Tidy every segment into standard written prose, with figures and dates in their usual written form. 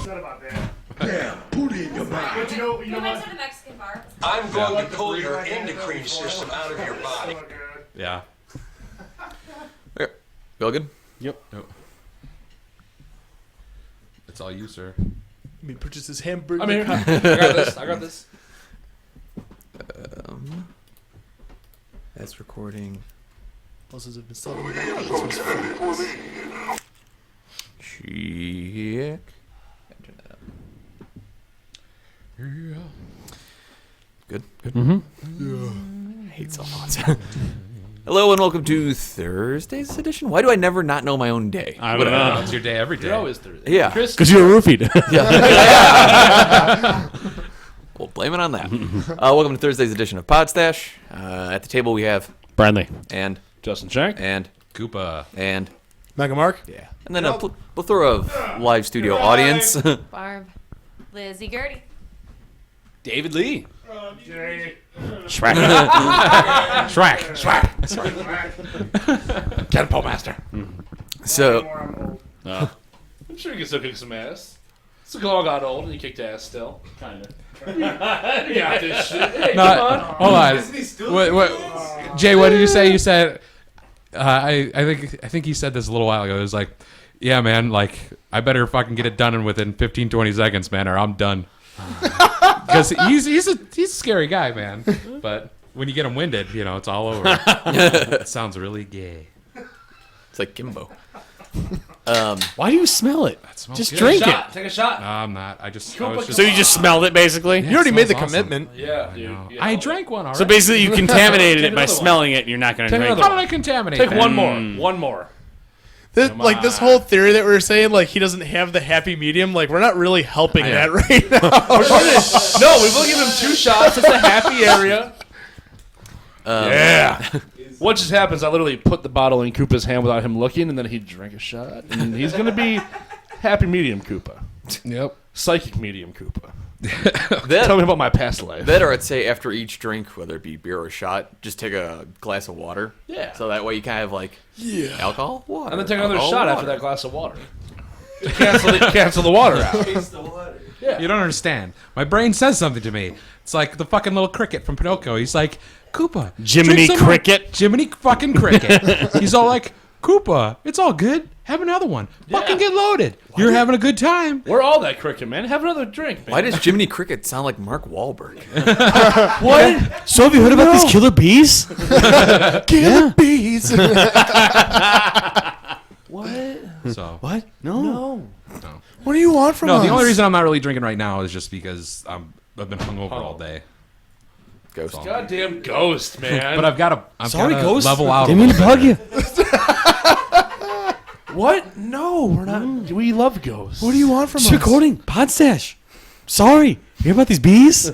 not about that. Damn, booty in your mouth. But you know We what? went to the Mexican bar. I'm going to pull your endocrine system out of your body. So good. Yeah. Feel good? Yep. It's all you, sir. Let me purchase this hamburger. I'm here. I got this. That's recording. Also, have been selling Check. Turn that up. Good. I hate cell phones. Hello and welcome to Thursday's edition. Why do I never not know my own day? I don't know. It's your day every day. You're always Thursday. Yeah. Chris, because you were roofied. We'll blame it on that. Welcome to Thursday's edition of Podstache. At the table we have Bradley. and Justin Shank. and Koopa. and Mega Mark. yeah, and then a plethora of live studio audience. Barb. Lizzie Gertie. David Lee. Jay. Shrek. Catapult Master. So I'm sure you can still kick some ass. So all got old and you kicked ass still. Kind of. Yeah, this shit. Hey, come on. Hold on. What, Jay, what did you say? You said, I think he said this a little while ago. It was like, yeah, man, like, I better fucking get it done within 15, 20 seconds, man, or I'm done. Because he's a scary guy, man. But when you get him winded, you know, it's all over. It sounds really gay. it's like Kimbo. Why do you smell it? Smells Just good. drink it. Take a shot. No, I'm not. I was just. So you just smelled it, basically? Yeah, You already it made the smells awesome. commitment. Yeah, dude. No. Yeah. I drank one already. So basically, you contaminated it by another one. smelling it, and you're not going to Take drink another How it. did I contaminate Take that? one more. One more. This whole theory that we were saying, like, he doesn't have the happy medium, like, we're not really helping that right now. No, we will give him 2 shots. It's a happy area. Yeah. What just happens, I literally put the bottle in Koopa's hand without him looking, and then he drank a shot. And he's going to be happy medium Koopa. Yep. Psychic medium Koopa. That, Tell me about my past life. that or I'd say after each drink, whether it be beer or a shot, just take a glass of water. Yeah. So that way you kind of like alcohol, water. And then take another alcohol, shot water. after that glass of water. To cancel the water out. You don't understand. My brain says something to me. It's like the fucking little cricket from Pinocchio. He's like, Koopa. Jiminy drink some Cricket. Jiminy fucking Cricket. He's all like, Koopa, it's all good. Have another one. Fucking get loaded. You're having a good time. We're all that cricket, man. Have another drink, man. Why does Jiminy Cricket sound like Mark Wahlberg? What? So have you heard about these killer bees? Killer bees. What? So What? No. no. What do you want from us? The only reason I'm not really drinking right now is just because I've been hungover all day. Ghost. Goddamn ghost, man. But I've got to Ghost. level out. Didn't mean to bug you. What? No, we're not. We love ghosts. What do you want from It's recording. Podstache. Sorry. You hear about these bees?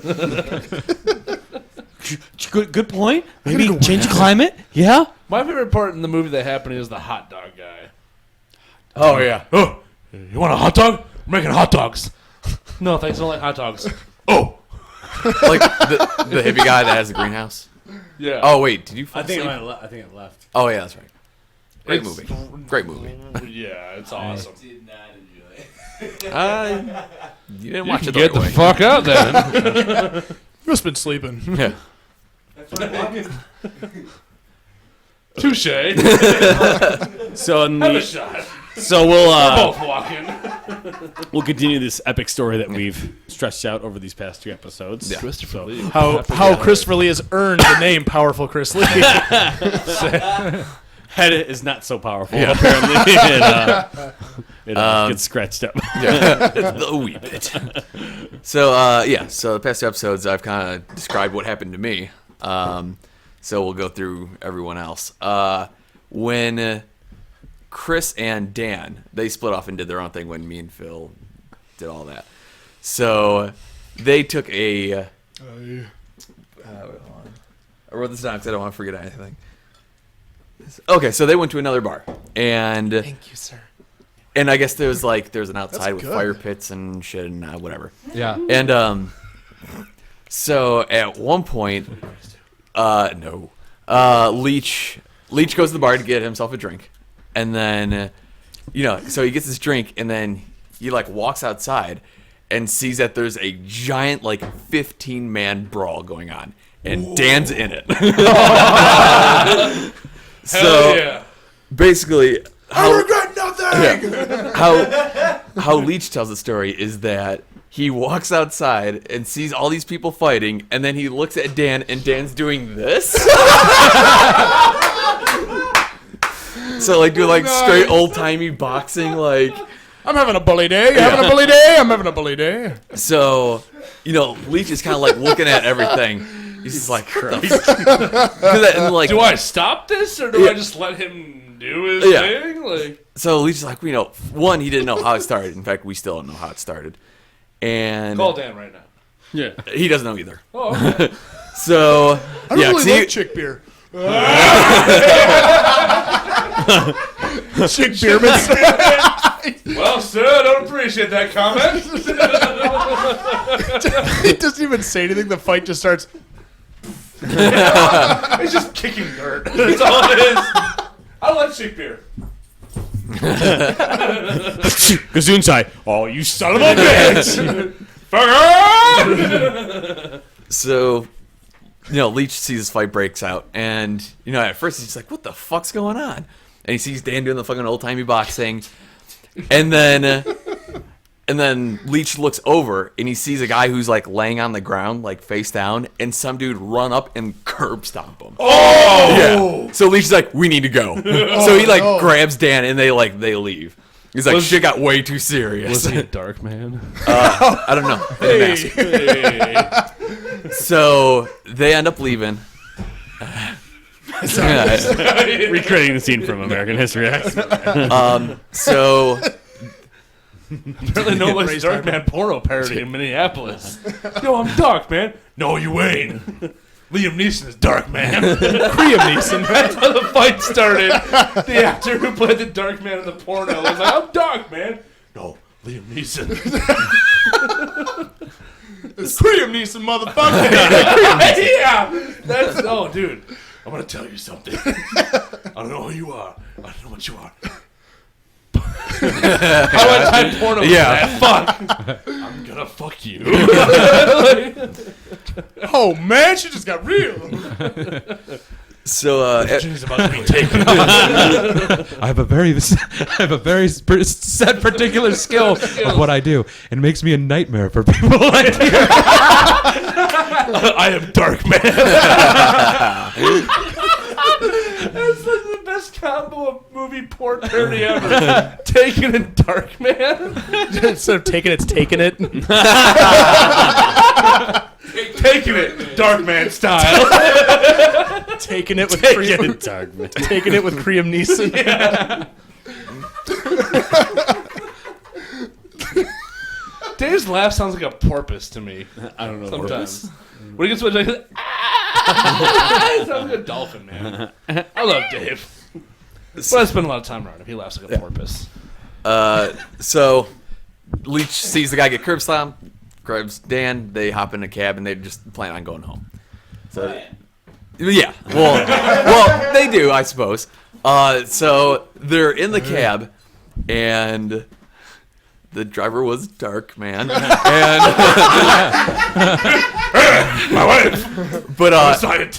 good point. Maybe change the climate? Yeah? My favorite part in the movie that happened is the hot dog guy. Oh yeah. Oh, you want a hot dog? We're making hot dogs. No, thanks. I don't like hot dogs. Oh. Like the hippie guy that has a greenhouse. Yeah. Oh wait, did you fall I think asleep? I think it left. Oh yeah, that's right. Great It's- movie. Great movie. Yeah, it's awesome. Did not enjoy it. You didn't You watch can it the get the right way. fuck out then. You must have been sleeping. Yeah. Touche. So in Have a the, shot. so Both walking. we'll continue this epic story that we've stretched out over these past 2 episodes. Yeah. Christopher Lee. How Christopher Lee has earned the name Powerful Chris Lee. Head is not so powerful. Apparently, it gets scratched up. A wee bit. So so the past 2 episodes I've kind of described what happened to me. So we'll go through everyone else. When Chris and Dan, they split off and did their own thing when me and Phil did all that. So they took a wait, hold on. I wrote this down because I don't want to forget anything. Okay, so they went to another bar, and Thank you, sir. and I guess there's an outside That's with good. fire pits and shit and whatever. Yeah. And so at one point, no, Leach goes to the bar to get himself a drink, and then, so he gets his drink, and then, he like walks outside and sees that there's a giant like 15-man brawl going on, and Dan's in it. So yeah. basically, I regret nothing. how Leech tells the story is that he walks outside and sees all these people fighting, and then he looks at Dan, and Dan's doing this. So like do like straight old timey boxing, like. I'm having a bully day. You having a bully day? I'm having a bully day. So, Leech is kind of like looking at everything. He's just like, what the fuck? And, like, Do I stop this or do I just let him do his thing? Like, so Leech is like, one, he didn't know how it started. In fact, we still don't know how it started. And call Dan right now. Yeah. he doesn't know either. Oh, okay. So, I yeah, really like chick beer. Chick beer. Well, sir, I don't appreciate that comment. He doesn't even say anything. The fight just starts. He's just kicking dirt. That's all it is. I like cheap beer. Gesundheit. Oh, you son of a bitch! So, Leech sees this fight breaks out, and, at first he's just like, what the fuck's going on? And he sees Dan doing the fucking old-timey boxing, and then Leech looks over, and he sees a guy who's, like, laying on the ground, like, face down, and some dude run up and curb stomp him. Oh! Yeah. So Leech's like, we need to go. So he, like, grabs Dan, and they leave. He's like, shit got way too serious. Was he a dark man? I don't know. I didn't ask. So they end up leaving. Recreating the scene from American History X. So Apparently no one's Dark Man porno parody in Minneapolis. Yo, I'm Dark Man. No, you ain't. Liam Neeson is Dark Man. Liam Neeson. That's how the fight started. The actor who played the Dark Man in the porno was like, I'm Dark Man. No, Liam Neeson. It's Liam Neeson, motherfucker. Yeah. That's, oh, dude. I'm going to tell you something. I don't know who you are. I don't know what you are. How I type porno with that? Fuck. I'm gonna fuck you. Oh man, she just got real. So She's about to be taken. I have a very set particular skill of what I do. It makes me a nightmare for people like you. I am Dark Man. That's like the best combo of movie porn parody ever. Taken and Dark Man. Instead of taking it's taking it. Taking it Dark Man style. Taking it with Dark man. taking it with Liam Neeson. Yeah. Dave's laugh sounds like a porpoise to me. I don't know. Sometimes. When he gets like, it sounds like a dolphin, man. I love Dave. But I spend a lot of time around him. He laughs like a porpoise. so Leech sees the guy get curb stomped, grabs Dan, they hop in a cab, and they just plan on going home. So yeah, well, they do, I suppose. So they're in the cab, and the driver was Dark Man, and My wife. but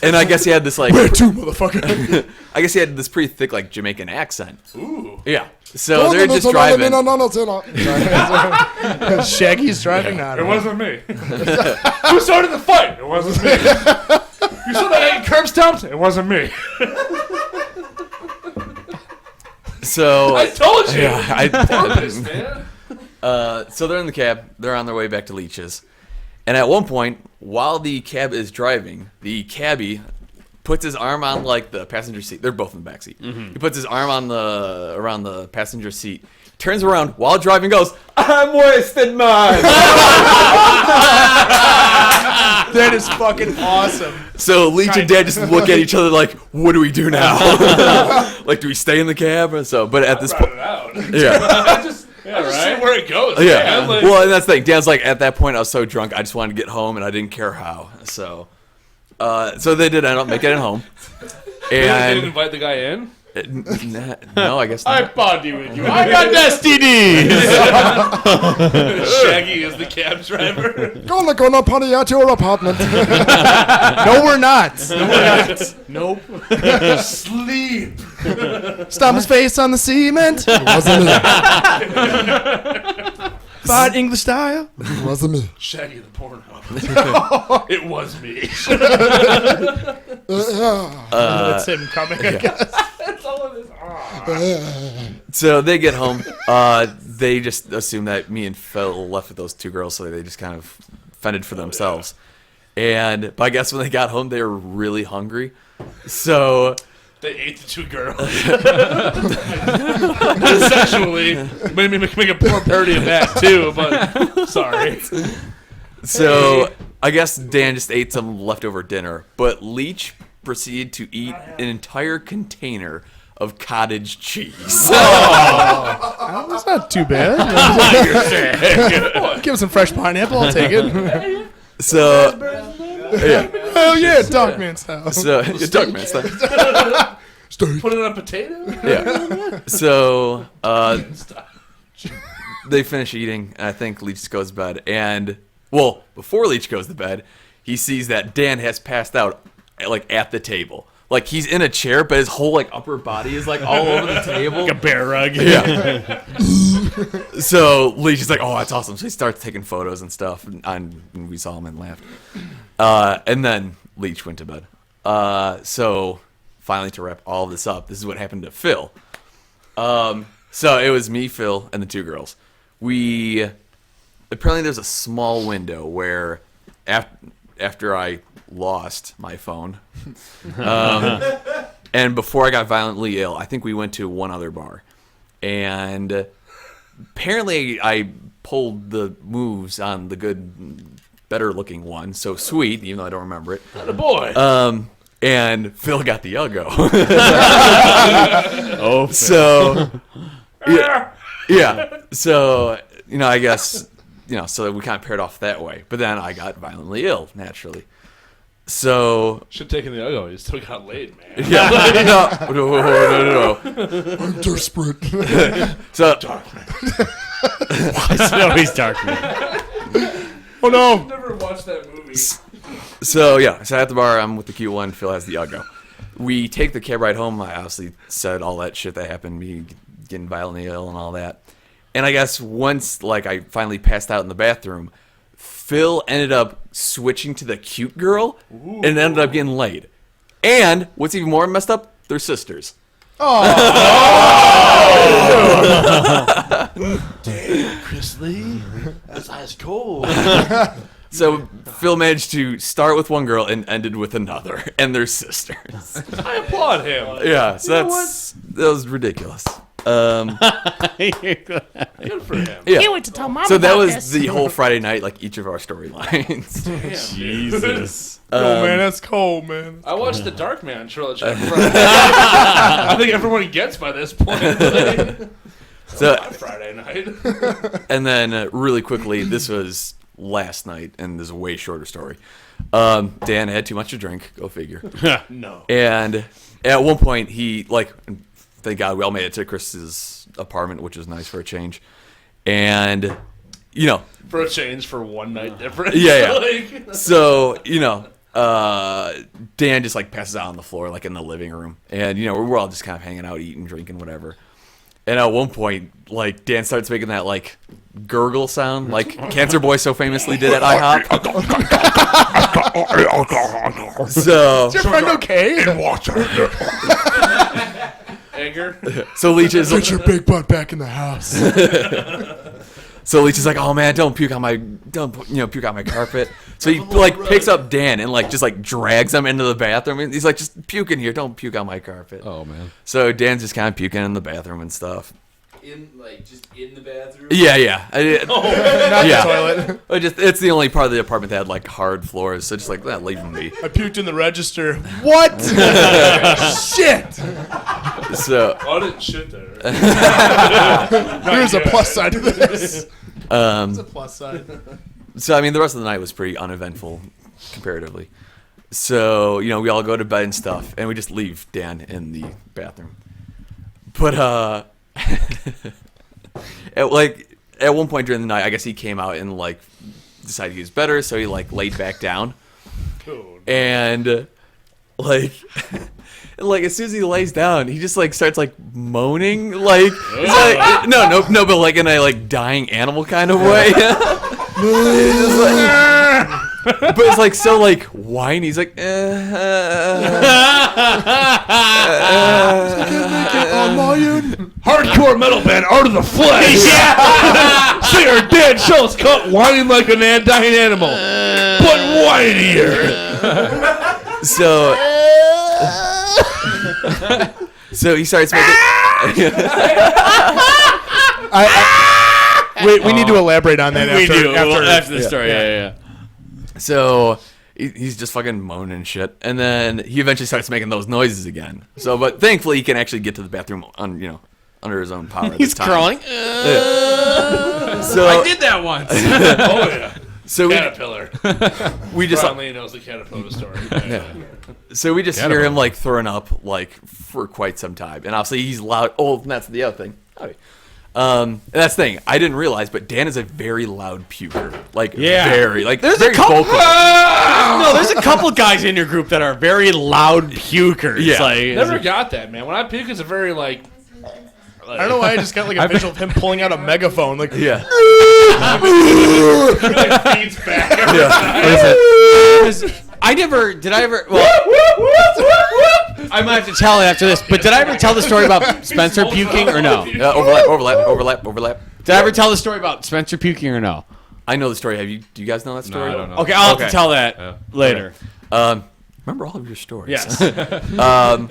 and I guess he had this like Where to, motherfucker? I guess he had this pretty thick like Jamaican accent. Ooh. Yeah. So they're just driving. Shaggy's driving It on. wasn't me. Who started the fight? It wasn't me. You saw that getting curb stomped? It wasn't me. So I told you. yeah, Porpoise, man. So they're in the cab. They're on their way back to Leech's. And at one point, while the cab is driving, the cabbie puts his arm on like the passenger seat. They're both in the back seat. Mm-hmm. He puts his arm on around the passenger seat, turns around while driving, goes, "I'm wasted mine." That is fucking awesome. So Leech and Dad just look at each other like, "What do we do now? Like, do we stay in the cab?" Or so, but at this Ride point, it out. yeah. I just see where it goes. Yeah. Man. Like, Well, and that's the thing. Dan's like, at that point, I was so drunk, I just wanted to get home, and I didn't care how. So they did end up making it home. they didn't And invite the guy in. No, I guess not. body with you. I got STDs. Shaggy is the cab driver. Gonna party at your apartment. No, we're not. No, we're not. Nope. Sleep. Stomp his face on the cement. Wasn't me. Fine English style. Wasn't me. Shaggy the porno. It was me. That's him coming. I guess. That's all of this. So they get home. They just assume that me and Phil left with those two girls, so they just kind of fended for themselves. But I guess when they got home, they were really hungry. So They ate the two girls. Sexually. Made me make a poor parody of that, too, but sorry. So I guess Dan just ate some leftover dinner, but Leach proceeded to eat an entire container of cottage cheese. That's not too bad. Give us some fresh pineapple. I'll take it. So, yeah. Hell yeah, Dogman style. So, Duckman stuff. Put it on a potato? Yeah. So, they finish eating, and I think Leach goes to bed. And, well, before Leach goes to bed, he sees that Dan has passed out, like, at the table. Like, he's in a chair, but his whole, like, upper body is, like, all over the table. Like a bear rug. Yeah. So Leach is like, oh, that's awesome. So he starts taking photos and stuff, and we saw him and laughed. And then Leach went to bed. So finally, to wrap all of this up, this is what happened to Phil. So it was me, Phil, and the two girls. Apparently there's a small window where after I lost my phone, and before I got violently ill, I think we went to one other bar. And apparently I pulled the moves on the better looking one. So Sweet, even though I don't remember it. Not a boy. And Phil got the Uggo. Oh, So, yeah. So, I guess, so we kind of paired off that way. But then I got violently ill, naturally. So, Should have taken the Uggo. You still got laid, man. yeah. No. I'm desperate. So, it's always dark. Oh no. Never watched that movie. So at the bar, I'm with the cute one. Phil has the Uggo. We take the cab ride home. I obviously said all that shit that happened, me getting violently ill and all that. And I guess once, I finally passed out in the bathroom, Phil ended up switching to the cute girl and ended up getting laid. And what's even more messed up, they're sisters. Damn, Chris Lee. That's ice cold. So Phil managed to start with one girl and ended with another, and they're sisters. I applaud him. Yeah, so that was ridiculous. Good for him. Yeah. Can't wait to tell Mom So that about was this. the whole Friday night, each of our storylines. Jesus. Oh man, that's cold, man. I watched the Dark Man trilogy. I think everyone gets by this point. So, My Friday night. and then really quickly, this was last night, and this is a way shorter story. Dan had too much to drink. Go figure. No. And at one point, he thank God we all made it to Chris's apartment, which was nice for a change. And For a change, for one night difference. Yeah. So Dan just passes out on the floor, in the living room, and we're all just kind of hanging out, eating, drinking, whatever. And at one point, Dan starts making that gurgle sound, like Cancer Boy so famously did at IHOP. So Is your friend okay? Anger. So Leach is Get your big butt back in the house. So Leach is like, oh man, don't puke on my carpet. So he picks up Dan and just drags him into the bathroom, and he's like, just puke in here, don't puke on my carpet. Oh man. So Dan's just kind of puking in the bathroom and stuff. Just in the bathroom? Yeah. Not Yeah. the toilet. It's the only part of the apartment that had hard floors, so just leave him be. I puked in the register. What? Shit. So I didn't shit there. There's a plus side to this. There's a plus side. So the rest of the night was pretty uneventful comparatively. So we all go to bed and stuff, and we just leave Dan in the bathroom. But at one point during the night, I guess he came out and like decided he was better, so he like laid back down, and like. Like as soon as he lays down, he just like starts like moaning, like, like no, but like in a like dying animal kind of way. But it's like so like whiny. He's like, Hardcore metal band, Art of the Flesh. Yeah. Singer Dan Schultz caught whining like an dying animal, but whinier. So he starts making. Wait, we need to elaborate on that after the story. Yeah. So he's just fucking moaning and shit, and then he eventually starts making those noises again. So, but thankfully, he can actually get to the bathroom under his own power. He's crawling. So I did that once. Oh yeah. So Caterpillar. we just Brian Lee knows the caterpillar story. So we just hear him like throwing up like for quite some time, and obviously he's loud. Oh, and that's the other thing. And that's the thing I didn't realize, but Dan is a very loud puker. Like very like There's very a couple. vocal. No, there's a couple guys in your group that are very loud pukers. Yeah. Like, Never got that, man. When I puke, it's a very like. I don't know why I just got like a visual of him pulling out a megaphone, like Yeah. like feeds back. I never. Did I ever? Well, I might have to tell it after this. But did I ever tell the story about Spencer puking or no? Overlap. Did I ever tell the story about Spencer puking or no? I know the story. Do you guys know that story? I don't know. Okay, I'll have to tell that later. Remember all of your stories. Yes. I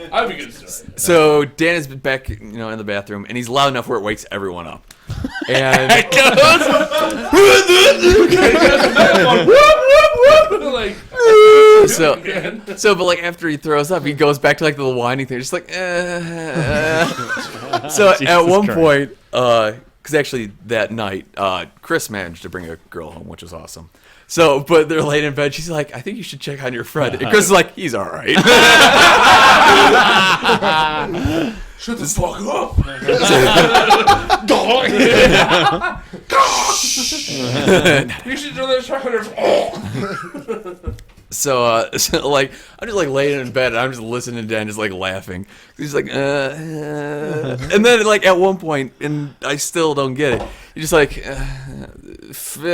have a good story. So Dan is back, in the bathroom, and he's loud enough where it wakes everyone up. And Like, but like after he throws up, he goes back to like the whining thing, just like. So at one point, because actually that night, Chris managed to bring a girl home, which was awesome. So, but they're laying in bed. She's like, I think you should check on your friend. And Chris is like, he's all right. shut the fuck up. You should do this. So like, I'm just like laying in bed, and I'm just listening to Dan, just like laughing. He's like, and then like at one point, and I still don't get it. You're just like, Phil.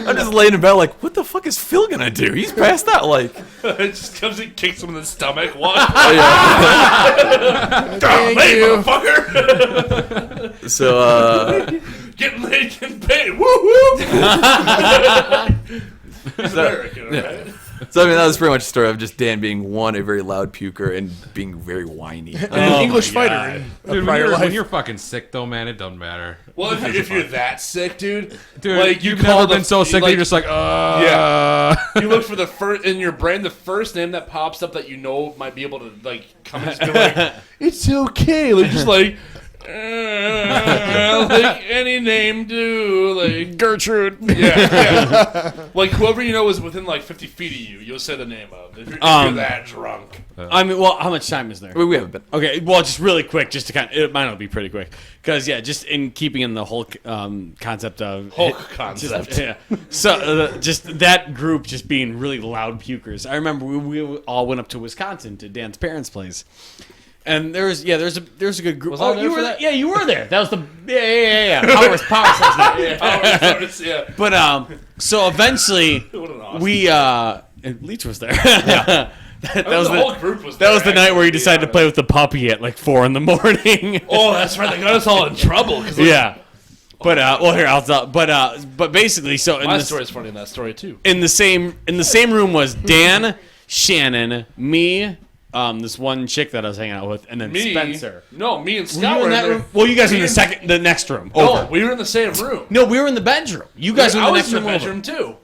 I'm just laying in bed, like, what the fuck is Phil gonna do? He's passed out, like. It just comes and kicks him in the stomach. What? Thank Hey, you. motherfucker! So Getting laid, getting paid. Woo woo! He's American, right? So I mean, that was pretty much the story of just Dan being a very loud puker and being very whiny. and an English fighter in a Dude, prior when life. you're fucking sick though, man, it doesn't matter. Well, if you're that sick, dude, Dude, you you've call never the- been so sick that like- you're just like, Yeah. You look for the first in your brain, the first name that pops up that you know might be able to like come and be like, it's okay, like just like. Like any name, do like Gertrude. yeah. Like whoever you know is within like 50 feet of you, you'll say the name of if you're that drunk. I mean, well, how much time is there? We haven't been. Okay, well, just really quick, just to it might not be pretty quick, because just in keeping in the Hulk concept of Hulk concept. So just that group just being really loud pukers. I remember we all went up to Wisconsin to Dan's parents' place, and there's a good group. Was I there you for were that? Yeah, you were there. That was the yeah. Power source night. Yeah. But so eventually What an awesome we and Leach was there. that was the whole group was that there, was the night where he actually, decided to play with the puppy at like 4 a.m. Oh, that's right. They got us all in trouble. Cause Yeah. But well, here I'll tell. But basically, so in my this, story's funny in that story too. in the same room was Dan, Shannon, me, this one chick that I was hanging out with, and then Spencer. No, me and Were Scott you were in that room? Well, you guys were in the next room. No, Over. we were in the same room. No, we were in the bedroom. You guys were in I the was next in room. the over. bedroom too.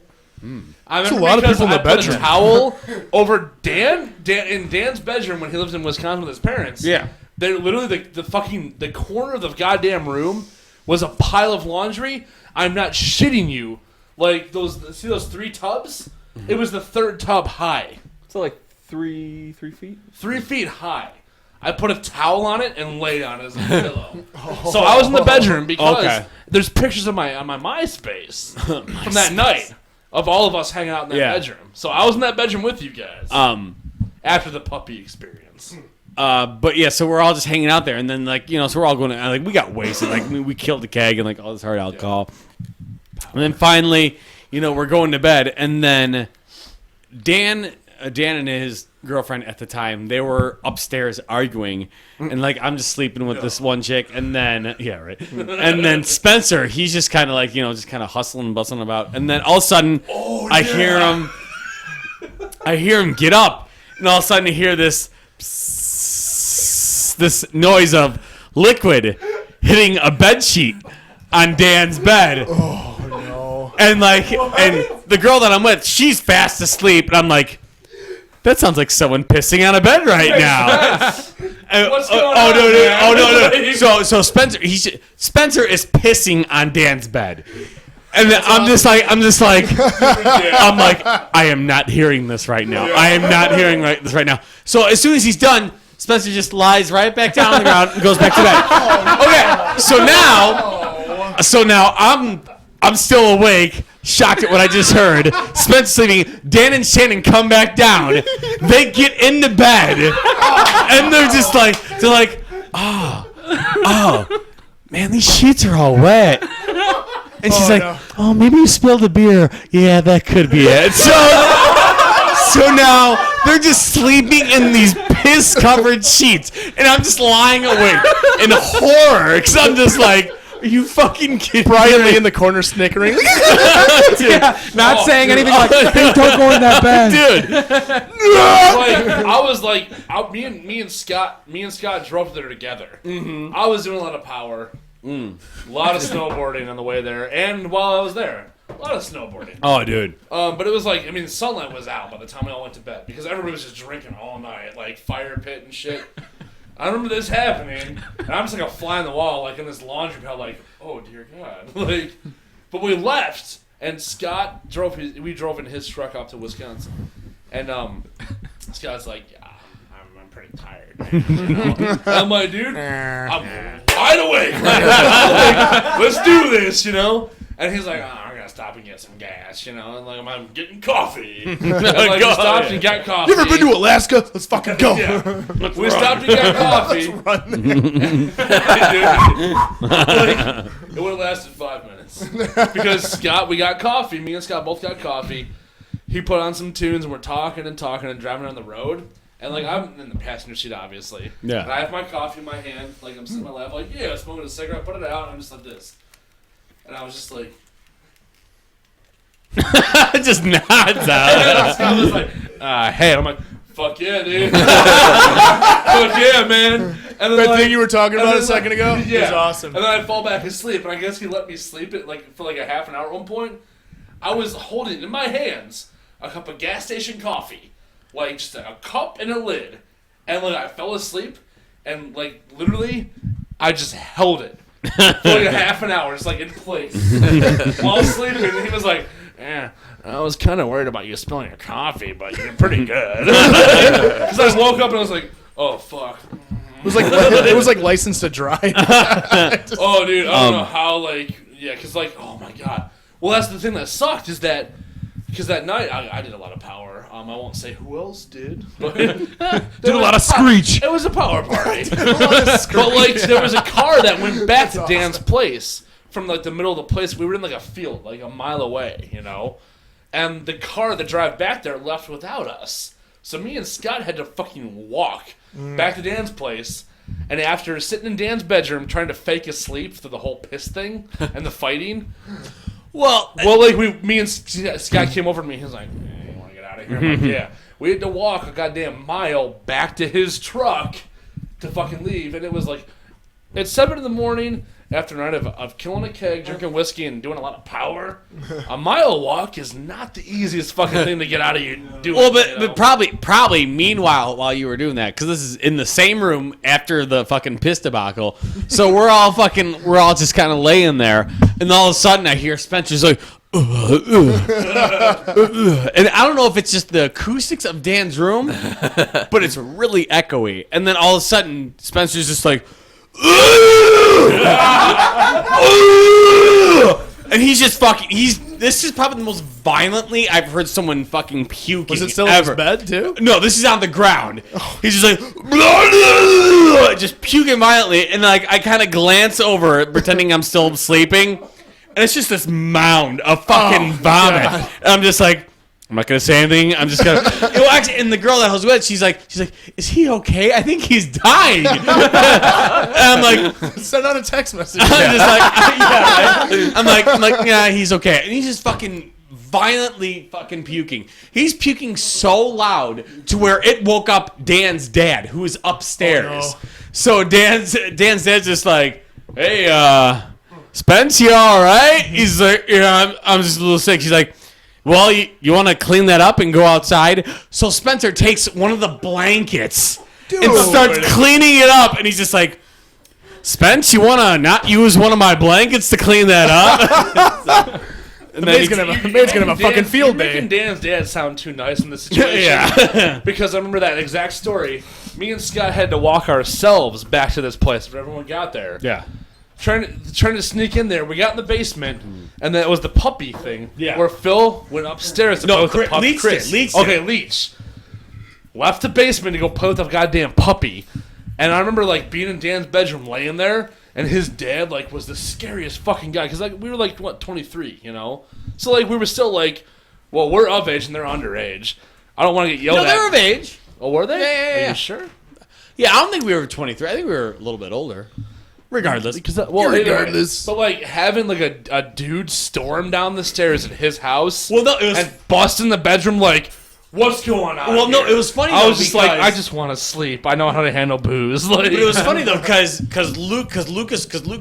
I There's a remember lot of because people in the I put bedroom. a towel over Dan in Dan's bedroom when he lives in Wisconsin with his parents. Yeah. They're literally the corner of the goddamn room was a pile of laundry. I'm not shitting you. Like those 3 tubs? It was the 3rd tub high. So like 3 feet. 3 feet high. I put a towel on it and laid on it as a pillow. So I was in the bedroom because there's pictures of on my MySpace from that night of all of us hanging out in that bedroom. So I was in that bedroom with you guys after the puppy experience. But yeah, so we're all just hanging out there, and then so we're all going to we got wasted, we killed the keg and all this hard alcohol, and then finally, we're going to bed, and then Dan and his girlfriend at the time, they were upstairs arguing, and I'm just sleeping with this one chick, and then and then Spencer, he's just kind of just kind of hustling and bustling about, and then all of a sudden, I hear him get up, and all of a sudden I hear this noise of liquid hitting a bed sheet on Dan's bed. Oh no! And and the girl that I'm with, she's fast asleep, and I'm like, that sounds like someone pissing on a bed right now. What's going on? No. So Spencer is pissing on Dan's bed. And then I'm like, I am not hearing this right now. I am not hearing this right now. So as soon as he's done, Spencer just lies right back down on the ground and goes back to bed. Okay, so now I'm still awake, shocked at what I just heard. Spencer's sleeping. Dan and Shannon come back down. They get into bed, and they're just oh, man, these sheets are all wet. And she's oh, maybe you spilled a beer. Yeah, that could be it. So now they're just sleeping in these piss-covered sheets, and I'm just lying awake in horror because I'm just like, are you fucking kidding Brian Lee in the corner snickering. Not saying anything hey, don't go in that bed. Dude. Me and Scott drove there together. Mm-hmm. I was doing a lot of power. A lot of snowboarding on the way there, and while I was there, a lot of snowboarding. Oh, dude. But it was the sunlight was out by the time we all went to bed because everybody was just drinking all night, fire pit and shit. I remember this happening, and I'm just a fly on the wall, in this laundry pad, oh dear God, But we left, and Scott drove in his truck up to Wisconsin, and Scott's like, yeah, I'm pretty tired. Man, I'm like, dude, I'm wide awake. Let's do this, And he's like, I'm gonna stop and get some gas, and I'm getting coffee. And we stopped and got coffee. You ever been to Alaska? Let's fucking go. Yeah. We stopped and got coffee. It would have lasted 5 minutes because we got coffee. Me and Scott both got coffee. He put on some tunes, and we're talking and driving down the road. And I'm in the passenger seat, obviously. Yeah. And I have my coffee in my hand, I'm sitting in my lap, smoking a cigarette. Put it out, and I'm just like this. And I was just like, just nods out. And Scott was like, hey. I'm like, fuck yeah, dude. Fuck yeah, man. And then, that thing you were talking about a second ago? Yeah. It was awesome. And then I'd fall back asleep, and I guess he let me sleep it for a half an hour at one point. I was holding in my hands a cup of gas station coffee. Just a cup and a lid. And I fell asleep, and literally, I just held it for half an hour, just in place. While sleeping, and he was like, yeah, I was kind of worried about you spilling your coffee, but you're pretty good. Because I woke up and I was like, oh, fuck. It was like License to Drive. Oh, dude, I don't know how, because, oh, my God. Well, that's the thing that sucked is that, because that night I did a lot of power. I won't say who else did, but did a lot of screech. It was a power party. But there was a car that went back to Dan's place from the middle of the place. We were in a field, a mile away, and the car that drive back there left without us. So me and Scott had to fucking walk back to Dan's place. And after sitting in Dan's bedroom trying to fake asleep through the whole piss thing and the fighting. Well, me and Scott came over to me. He was like, hey, you want to get out of here? I'm like, yeah. We had to walk a goddamn mile back to his truck to fucking leave. And it was it's 7 in the morning, after a night of killing a keg, drinking whiskey, and doing a lot of power, a mile walk is not the easiest fucking thing to get out of you doing. Well, but probably meanwhile, while you were doing that, because this is in the same room after the fucking piss debacle, so we're all just kind of laying there, and all of a sudden I hear Spencer's like, and I don't know if it's just the acoustics of Dan's room, but it's really echoey. And then all of a sudden, Spencer's just like, and he's just fucking. This is probably the most violently I've heard someone fucking puking. Was it still ever. in his bed too? No, this is on the ground. He's just like, just puking violently, and like I kind of glance over, pretending I'm still sleeping. And it's just this mound of fucking vomit. And I'm just like, I'm not gonna say anything. I'm just gonna. Actually, and the girl that I was with, she's like, is he okay? I think he's dying. And I'm like, send out a text message. I'm just like, yeah. Right? I'm like, yeah, he's okay. And he's just fucking violently fucking puking. He's puking so loud to where it woke up Dan's dad, who is upstairs. Oh, no. So Dan's dad's just like, hey, Spence, you all right? He's like, yeah, I'm just a little sick. She's like, well, you want to clean that up and go outside? So Spencer takes one of the blankets and starts cleaning it up. And he's just like, Spence, you want to not use one of my blankets to clean that up? The maid's gonna have a fucking field day. Making Dan's dad sound too nice in this situation. Yeah. Because I remember that exact story. Me and Scott had to walk ourselves back to this place when everyone got there. Yeah. Trying to sneak in there. We got in the basement, and then it was the puppy thing. Yeah. Where Phil went upstairs to play with the puppy. Leach. Okay, Leach. Left the basement to go play with the goddamn puppy. And I remember, like, being in Dan's bedroom, laying there, and his dad, like, was the scariest fucking guy. Because, like, we were, like, what, 23, you know? So, like, we were still, like, well, we're of age and they're underage. I don't want to get yelled at. No, they're of age. Oh, were they? Yeah. Are you sure? Yeah, I don't think we were 23. I think we were a little bit older. Regardless. Regardless. But, like, having, like, a dude storm down the stairs at his house Well, no, it was... and bust in the bedroom, like, what's going on Well, no, here? it was funny, I though, was just like, because- I just want to sleep. I know how to handle booze. Like, But it was funny, though, because Luke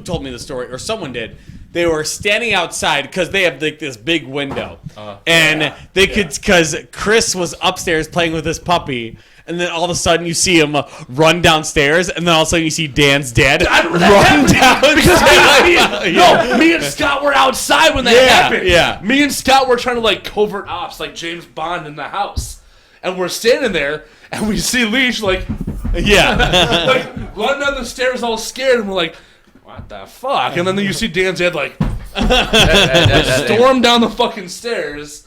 told me the story, or someone did. They were standing outside because they have, like, this big window. They could, because Chris was upstairs playing with his puppy. And then all of a sudden you see him run downstairs, and then all of a sudden you see Dan's dad run down. No, me and Scott were outside when that happened. Yeah. Me and Scott were trying to, like, covert ops, like James Bond in the house. And we're standing there, and we see Leash, like, like, run down the stairs all scared, and we're like, what the fuck? And then you see Dan's dad, like, storm down the fucking stairs.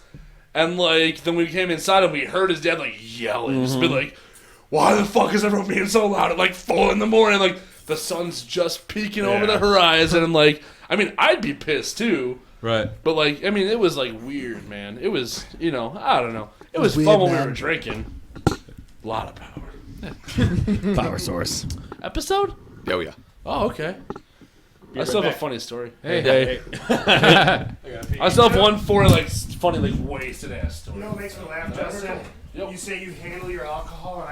And, like, then we came inside and we heard his dad, like, yelling. Just be like, why the fuck is everyone being so loud at, like, 4 in the morning? Like, the sun's just peeking over the horizon. And, like, I mean, I'd be pissed, too. Right. But, like, I mean, it was, like, weird, man. It was, you know, I don't know. It was weird, fun when we man. were drinking. A lot of power. Power source. Episode? Oh, yeah. Oh, okay. I still have a funny story. Hey. I still have one for, like, funny, like, wasted ass story. You know what makes me laugh, Justin? You say you handle your alcohol, and I